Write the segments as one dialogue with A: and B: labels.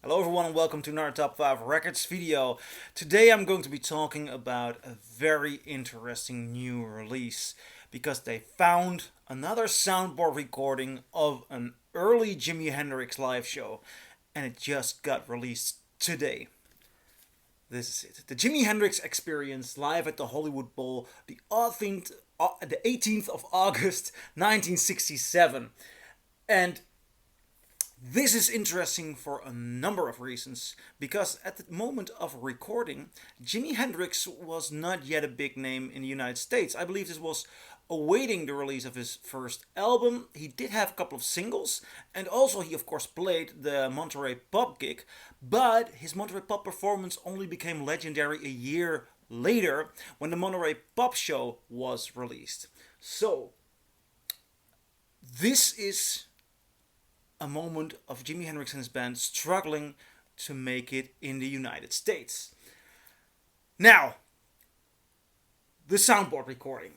A: Hello everyone and welcome to another Top 5 Records video. Today I'm going to be talking about a very interesting new release because they found another soundboard recording of an early Jimi Hendrix live show and it just got released today. This is it. The Jimi Hendrix Experience live at the Hollywood Bowl, the 18th of August 1967. And this is interesting for a number of reasons because at the moment of recording, Jimi Hendrix was not yet a big name in the United States. I believe this was awaiting the release of his first album. He did have a couple of singles, and also he of course played the Monterey Pop gig, but his Monterey Pop performance only became legendary a year later when the Monterey Pop show was released. So, this is a moment of Jimi Hendrix and his band struggling to make it in the United States. Now, the soundboard recording.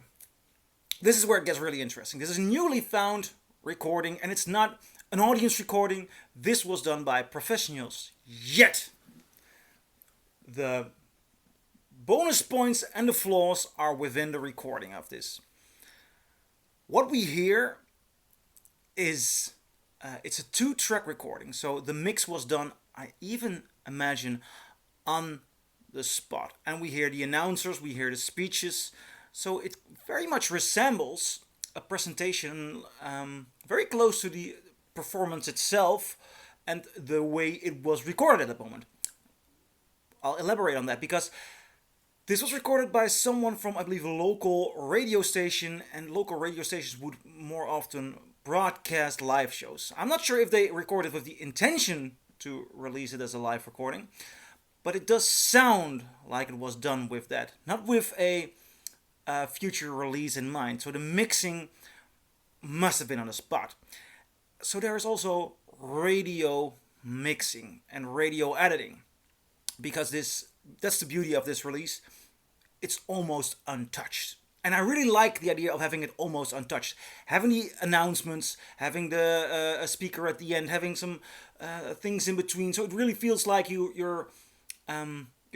A: This is where it gets really interesting. This is a newly found recording, and it's not an audience recording. This was done by professionals. Yet, the bonus points and the flaws are within the recording of this. What we hear is it's a 2-track recording, so the mix was done, I even imagine, on the spot. And we hear the announcers, we hear the speeches, so it very much resembles a presentation, very close to the performance itself and the way it was recorded at the moment. I'll elaborate on that because this was recorded by someone from, I believe, a local radio station, and local radio stations would more often broadcast live shows. I'm not sure if they recorded with the intention to release it as a live recording, but it does sound like it was done with that, not with a future release in mind. So the mixing must have been on the spot. So there is also radio mixing and radio editing, because that's the beauty of this release. It's almost untouched. And I really like the idea of having it almost untouched. Having the announcements, having the speaker at the end, having some things in between. So it really feels like you're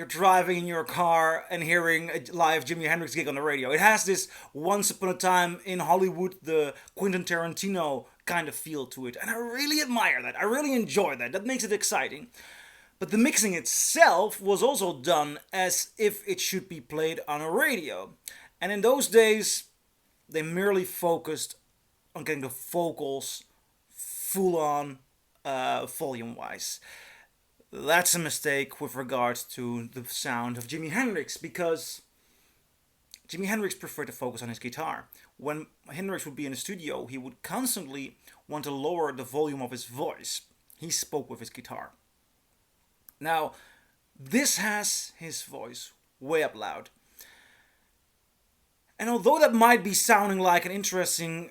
A: driving in your car and hearing a live Jimi Hendrix gig on the radio. It has this Once Upon a Time in Hollywood, the Quentin Tarantino kind of feel to it. And I really admire that. I really enjoy that. That makes it exciting. But the mixing itself was also done as if it should be played on a radio. And in those days, they merely focused on getting the vocals full on volume wise. That's a mistake with regards to the sound of Jimi Hendrix, because Jimi Hendrix preferred to focus on his guitar. When Hendrix would be in the studio, he would constantly want to lower the volume of his voice. He spoke with his guitar. Now, this has his voice way up loud. And although that might be sounding like an interesting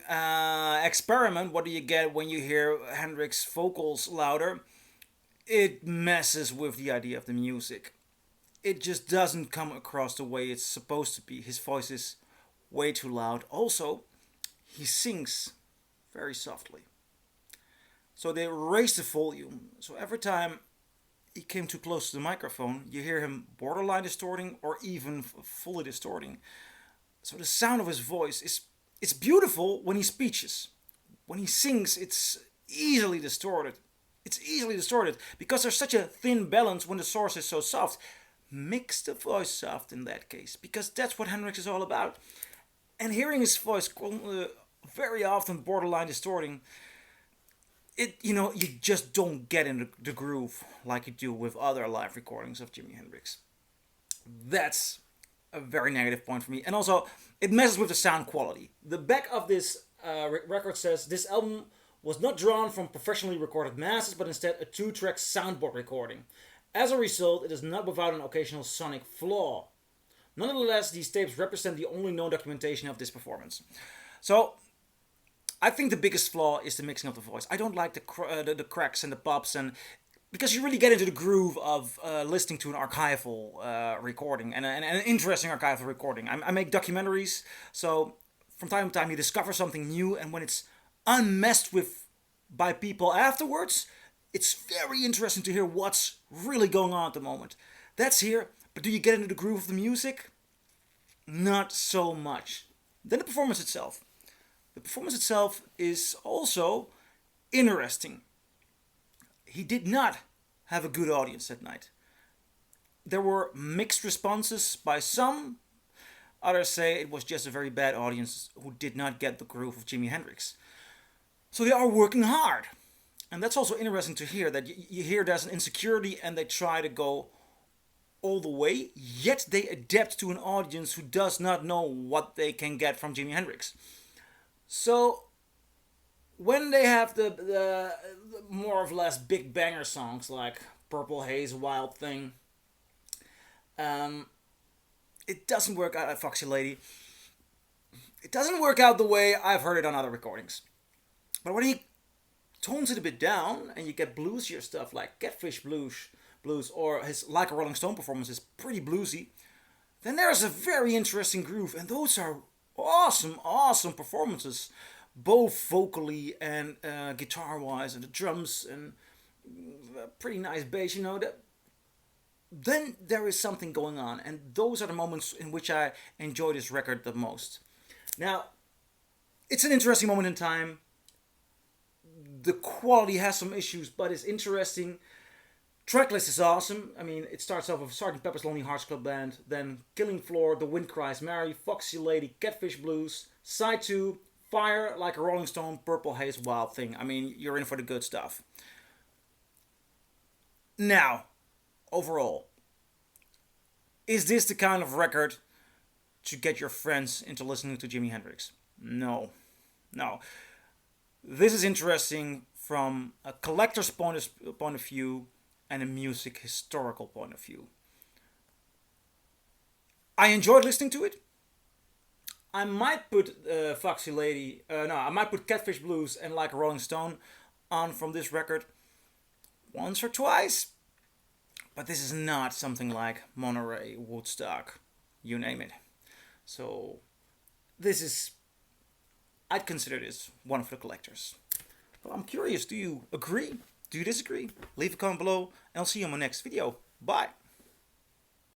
A: experiment, what do you get when you hear Hendrix vocals louder? It messes with the idea of the music. It just doesn't come across the way it's supposed to be. His voice is way too loud. Also, he sings very softly. So they raised the volume. So every time he came too close to the microphone, you hear him borderline distorting or even fully distorting. So the sound of his voice it's beautiful when he speeches. When he sings, it's easily distorted. It's easily distorted because there's such a thin balance when the source is so soft. Mix the voice soft in that case, because that's what Hendrix is all about. And hearing his voice very often borderline distorting, you just don't get in the groove like you do with other live recordings of Jimi Hendrix. That's a very negative point for me. And also, it messes with the sound quality. The back of this record says, this album was not drawn from professionally recorded masters, but instead a 2-track soundboard recording. As a result, it is not without an occasional sonic flaw. Nonetheless, these tapes represent the only known documentation of this performance. So, I think the biggest flaw is the mixing of the voice. I don't like the cracks and the pops, and because you really get into the groove of listening to an archival recording and an interesting archival recording. I make documentaries, so from time to time you discover something new, and when it's unmessed with by people afterwards, It's very interesting to hear what's really going on at the moment. That's here, but do you get into the groove of the music? Not so much. Then the performance itself. The performance itself is also interesting. He did not have a good audience that night. There were mixed responses by some. Others say it was just a very bad audience who did not get the groove of Jimi Hendrix. So they are working hard. And that's also interesting to hear, that you hear there's an insecurity and they try to go all the way, yet they adapt to an audience who does not know what they can get from Jimi Hendrix. So when they have the more or less big banger songs like Purple Haze, Wild Thing, it doesn't work out at Foxy Lady. It doesn't work out the way I've heard it on other recordings. But when he tones it a bit down and you get bluesier stuff like Catfish Blues, or his Like a Rolling Stone performance is pretty bluesy, then there's a very interesting groove, and those are awesome performances, both vocally and guitar wise, and the drums and pretty nice bass, then there is something going on, and those are the moments in which I enjoy this record the most. Now, it's an interesting moment in time. The quality has some issues, but it's interesting. Tracklist is awesome. I mean, it starts off with Sgt. Pepper's Lonely Hearts Club Band, then Killing Floor, The Wind Cries Mary, Foxy Lady, Catfish Blues, Side 2, Fire, Like a Rolling Stone, Purple Haze, Wild Thing. I mean, you're in for the good stuff. Now, overall, is this the kind of record to get your friends into listening to Jimi Hendrix? No. This is interesting from a collector's point of view and a music historical point of view. I enjoyed listening to it. I might put Foxy Lady, I might put Catfish Blues and Like a Rolling Stone on from this record once or twice. But this is not something like Monterey, Woodstock, you name it. So I'd consider this one of the collectors. Well, I'm curious, do you agree? Do you disagree? Leave a comment below and I'll see you on my next video. Bye!